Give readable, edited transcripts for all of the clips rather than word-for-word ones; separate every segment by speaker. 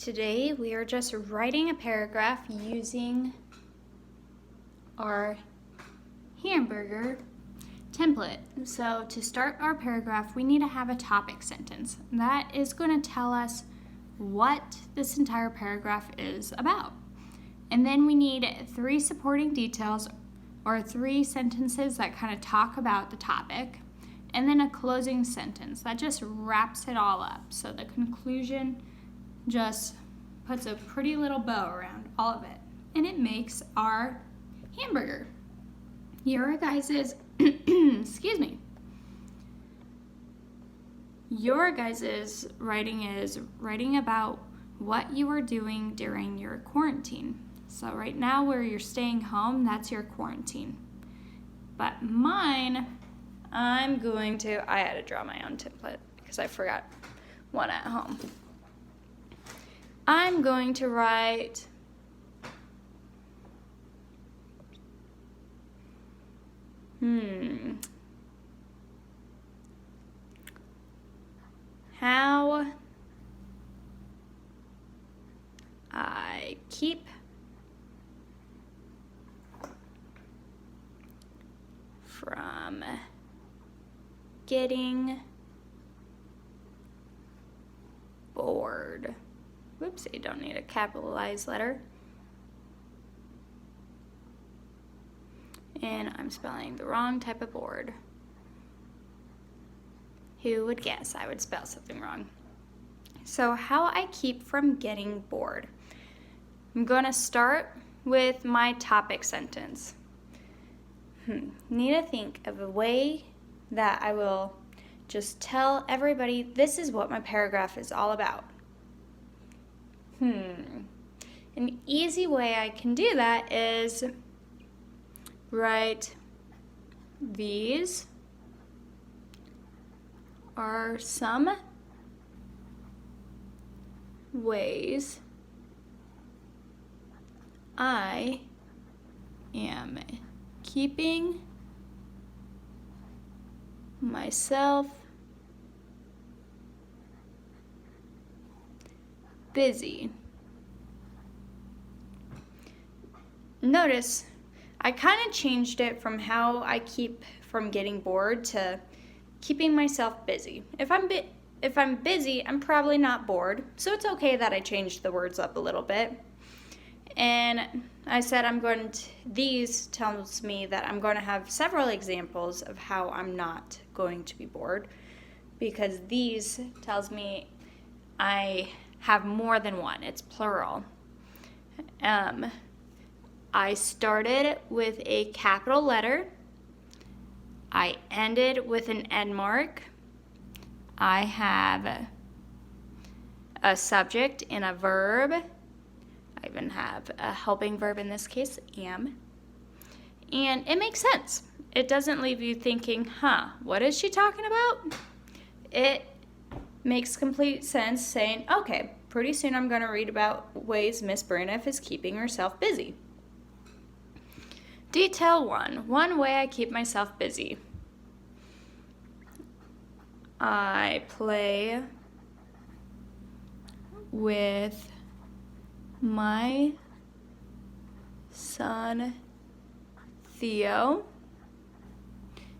Speaker 1: Today we are just writing a paragraph using our hamburger template. So to start our paragraph, we need to have a topic sentence. That is going to tell us what this entire paragraph is about. And then we need 3 supporting details or 3 sentences that kind of talk about the topic. And then a closing sentence that just wraps it all up. So the conclusion just puts a pretty little bow around all of it. And it makes our hamburger. Your guys's, excuse me. Your guys's writing is writing about what you were doing during your quarantine. So right now where you're staying home, that's your quarantine. But mine, I had to draw my own template because I forgot one at home. I'm going to write how I keep from getting bored. Whoopsie, don't need a capitalized letter. And I'm spelling the wrong type of board. Who would guess I would spell something wrong? So how I keep from getting bored. I'm going to start with my topic sentence. Need to think of a way that I will just tell everybody this is what my paragraph is all about. An easy way I can do that is write, these are some ways I am keeping myself busy. Notice I kind of changed it from how I keep from getting bored to keeping myself busy. If I'm busy, I'm probably not bored, so it's okay that I changed the words up a little bit. And I said these tells me that I'm going to have several examples of how I'm not going to be bored, because these tells me I have more than one. It's plural. I started with a capital letter. I ended with an end mark. I have a subject and a verb. I even have a helping verb, in this case, am. And it makes sense. It doesn't leave you thinking, what is she talking about? It makes complete sense saying, okay, pretty soon I'm going to read about ways Miss Braniff is keeping herself busy. Detail 1. One way I keep myself busy. I play with my son Theo.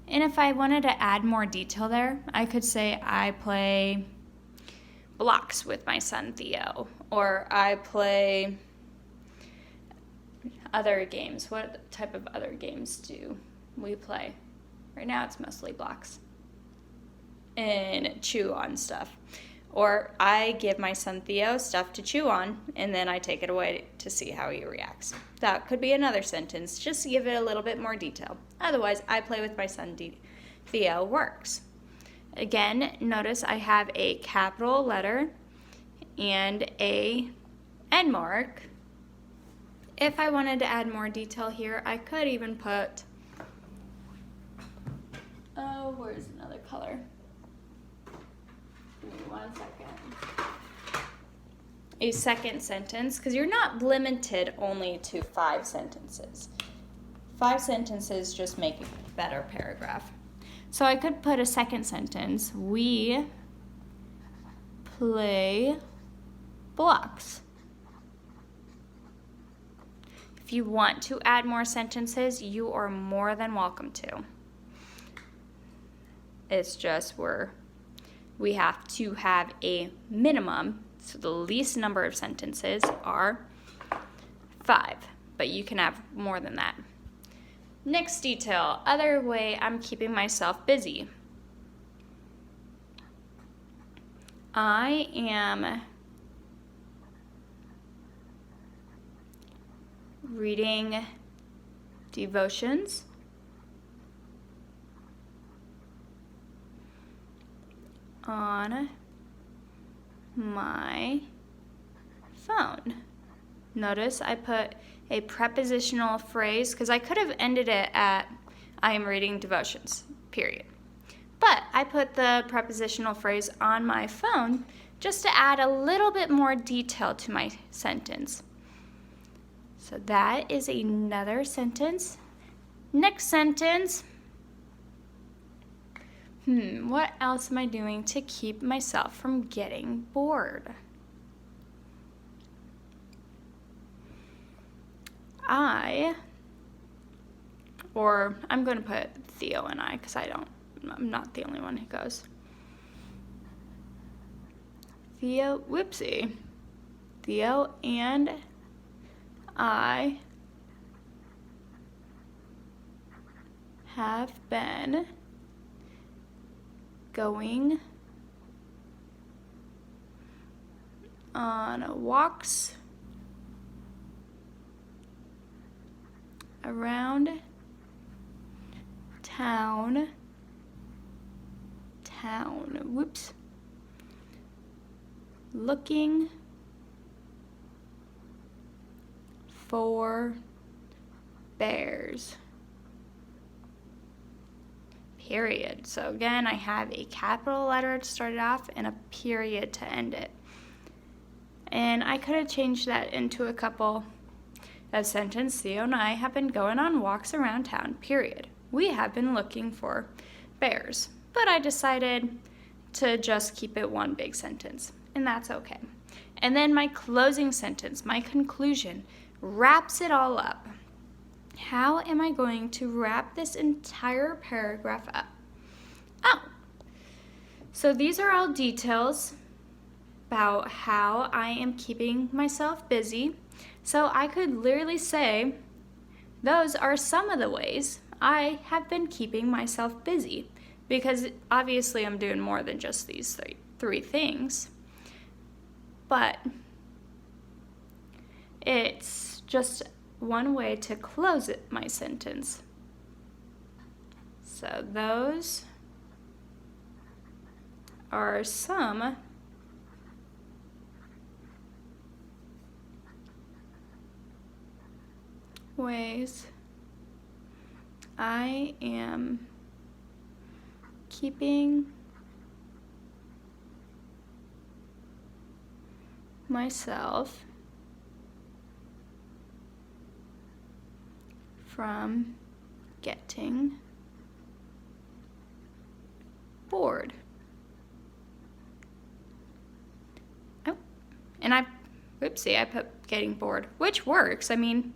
Speaker 1: And if I wanted to add more detail there, I could say I play blocks with my son Theo, or I play other games. What type of other games do we play? Right now it's mostly blocks and chew on stuff. Or I give my son Theo stuff to chew on, and then I take it away to see how he reacts. That could be another sentence, just to give it a little bit more detail. Otherwise, I play with my son Theo works. Again, notice I have a capital letter and a end mark. If I wanted to add more detail here, I could even put, where's another color? Give me 1 second. A second sentence, because you're not limited only to 5 sentences. 5 sentences just make a better paragraph. So I could put a second sentence. We play blocks. If you want to add more sentences, you are more than welcome to. It's just we have to have a minimum, so the least number of sentences are 5, but you can have more than that. Next detail, other way I'm keeping myself busy. I am reading devotions on my phone. Notice I put a prepositional phrase because I could have ended it at I am reading devotions, period. But I put the prepositional phrase on my phone just to add a little bit more detail to my sentence. So that is another sentence. Next sentence. What else am I doing to keep myself from getting bored? I'm going to put Theo and I because I'm not the only one who goes. Theo and I have been going on walks around town, looking for bears. Period. So again, I have a capital letter to start it off and a period to end it. And I could have changed that into a couple of sentences. Theo and I have been going on walks around town, period. We have been looking for bears. But I decided to just keep it one big sentence, and that's okay. And then my closing sentence, my conclusion, wraps it all up. How am I going to wrap this entire paragraph up? So these are all details about how I am keeping myself busy. So I could literally say, those are some of the ways I have been keeping myself busy, because obviously I'm doing more than just these three things. But it's just one way to close my sentence. So those are some ways I am keeping myself from getting bored. And I put getting bored, which works. I mean,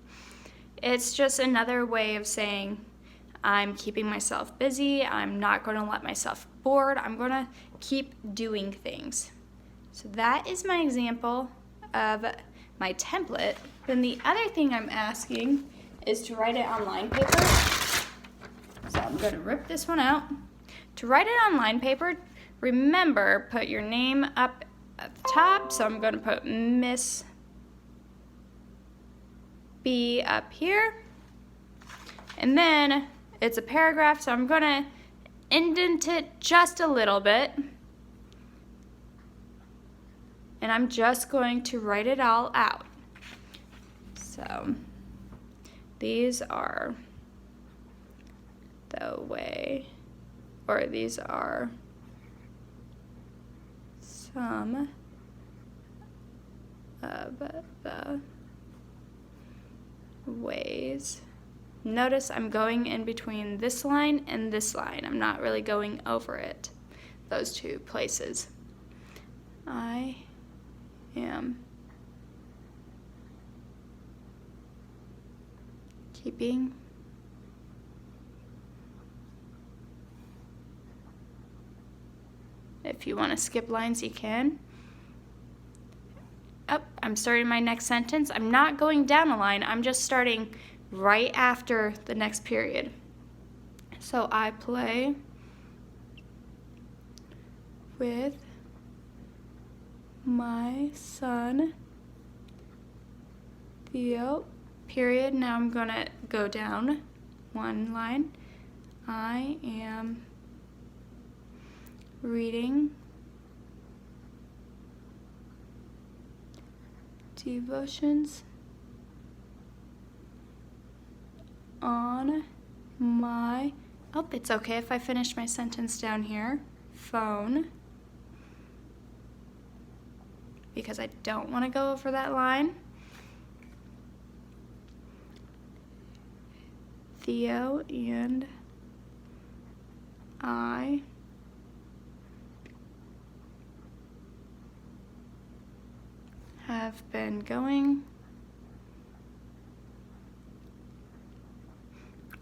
Speaker 1: it's just another way of saying I'm keeping myself busy. I'm not going to let myself bored. I'm going to keep doing things. So that is my example of my template. Then the other thing I'm asking is to write it on line paper. So I'm going to rip this one out. To write it on line paper, remember, put your name up at the top. So I'm going to put Miss B up here. And then it's a paragraph, so I'm going to indent it just a little bit. And I'm just going to write it all out. So these are the way, or these are some of the ways. Notice I'm going in between this line and this line. I'm not really going over it, those two places. I am keeping if you want to skip lines, you can. Oh, I'm starting my next sentence. I'm not going down a line. I'm just starting right after the next period. So I play with my son, Theo, period. Now I'm going to go down one line. I am reading devotions on my, oh, it's okay if I finish my sentence down here, phone, because I don't want to go over that line. Theo and I have been going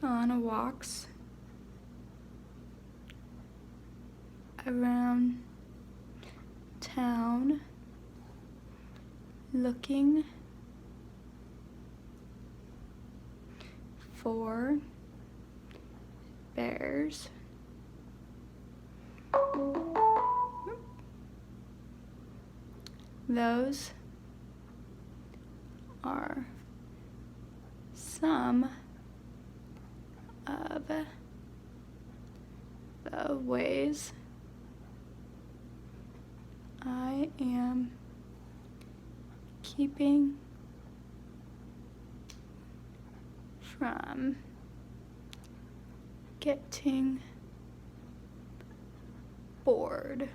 Speaker 1: on walks around town looking for bears. Those are some of the ways I am keeping from getting bored.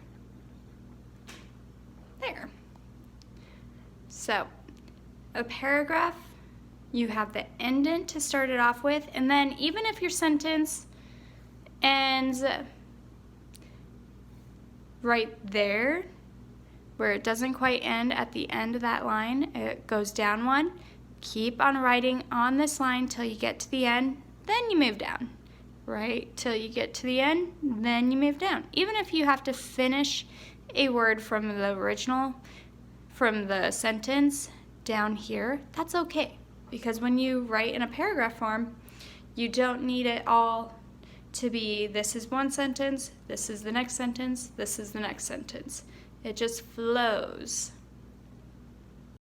Speaker 1: There. So, a paragraph, you have the indent to start it off with, and then even if your sentence ends right there, where it doesn't quite end at the end of that line, it goes down one, keep on writing on this line till you get to the end, then you move down, right? Till you get to the end, then you move down. Even if you have to finish a word from the original, from the sentence down here, that's okay. Because when you write in a paragraph form, you don't need it all to be this is one sentence, this is the next sentence, this is the next sentence. It just flows.